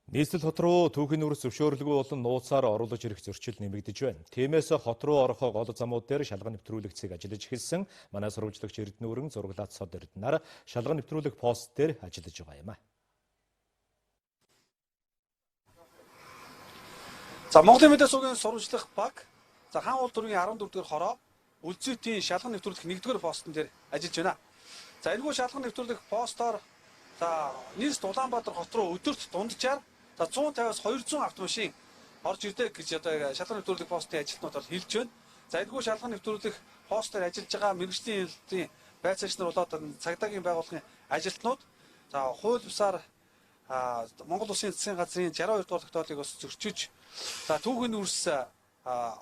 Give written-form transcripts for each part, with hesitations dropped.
Нийслэл хот руу түүхийн нүрс зөвшөөрлгүй болон нууцаар оруулж ирэх зөрчил нэмэгдэж байна. Тиймээс хот руу орох гол замууд дээр шалган нэвтрүүлэгцийг ажиллаж эхэлсэн. Манай сурвалжлагч Эрдэнэ зураглаад сод Эрдэнээр шалган нэвтрүүлэг пост дээр ажиллаж байгаа юм а. За Монголын мэдээ сувгийн сурвалжлах баг хаан уул дүүргийн 14 дугаар хороо үлзийтийн шалган нэвтрүүлэх 1-р постон дээр ажиллаж байна. За энэхүү шалган нэвтрүүлэх постоор нийс Улаанбаатар хот руу өдөрт дунджаар 150-аас 200 автомашин орж ирдэг гэж одоо шалган нэвтрүүлэх постын ажилтнууд бол хэлж байна. За энэхүү шалган нэвтрүүлэх постоор ажиллаж байгаа мэргэжлийн хэлтийн байцаагч нар болоод цагдаагийн байгууллагын ажилтнууд хууль бусаар Монгол Улсын засгийн газрын 62 дугаар тогтоолыг бас зөрчиж түүхийн нүрс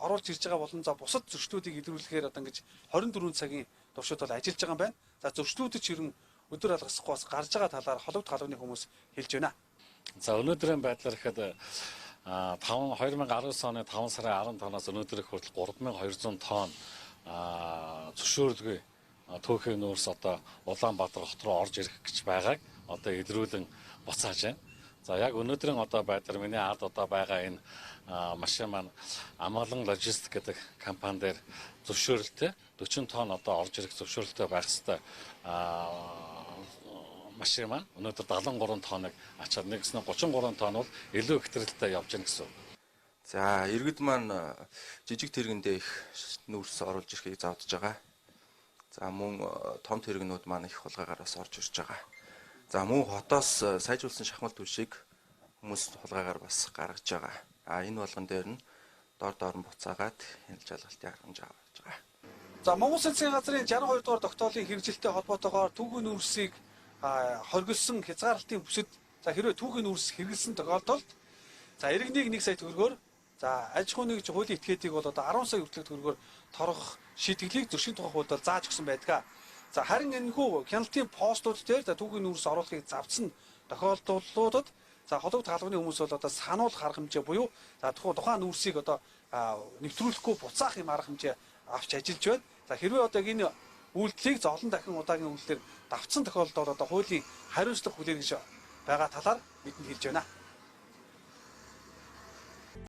оруулж ирж байгаа болон бусад зөрчлүүдийг илрүүлэхээр одоо ингэж 24 цагийн туршид бол ажиллаж байгаа юм байна. За зөрчлүүдэд ч ерөн өдөр алгасахгүй бас гарч байгаа талаар холбогд халууны хүмүүс хэлж байна. За өнөөдрийн байдлаар ихэд 2019 оны 5 сарын 15-наас өнөөдрийг хүртэл 3200 тонн зөвшөөрлгүй түүхийн нүрс одоо Улаанбаатар хот руу орж ирэх гэж байгааг одоо илрүүлэн буцааж байна. За яг өнөөдрийн одоо байдлаар миний ард одоо байгаа энэ машин маань Амгалан логистик гэдэг компани дээр зөвшөөрөлтэй 40 тонн одоо орж ирэх зөвшөөрөлтэй байх хэвээр машин маань өнөөдөр 73 тонныг ачаад нэгснэ 33 тонн бол илүү хэтрэлтэй явж байна гэсэн. За иргэд маань жижиг тэргэндээ их нүрс оруулж ирэхийг заодж байгаа. За мөн том тэргэнүүд маань их хулгайгаараас орж ирж байгаа. За мөн хотоос сайжруулсан шахмал түлшийг хүмүүс хулгайгаар бас гаргаж байгаа. Энэ болгон дээр нь дор нь буцаагаад хяналт жалгалтын арга хэмжээ авч байгаа. За Монгол Улсын газрын 62 дугаар тогтоолын хэрэгжилтэй холбоотойгоор түүхийн нүрсийг хоригдсон хязгаарлалтын бүсэд хэрвээ түүхийн нүрс хэрэгэлсэн тохиолдолд иргэнийг 1 сая төгрөгөөр аж ахуйн нэгж хуулийн этгээдийг бол одоо 10 сая хүртэлх төгрөгөөр торгох шийтгэлийг зөрчлийн тухай хуульд зааж өгсөн байдаг. Харин энэхүү хяналтын постууд дээр түүхийн нүрс оруулахыг завцсан тохиолдлуудад холбогд халууны хүмүүс бол одоо сануулах арга хэмжээ буюу тухайн нүрсийг одоо нэвтрүүлэхгүй буцаах юм арга хэмжээ авч ажиллаж байна. Хэрвээ одоо энэ үйлдэлийг олон дахин удаагийн үйлдэлээр давцсан тохиолдолд одоо хуулийн хариуцлага хүлээх гэж байгаа талаар бидэнд хэлж байна.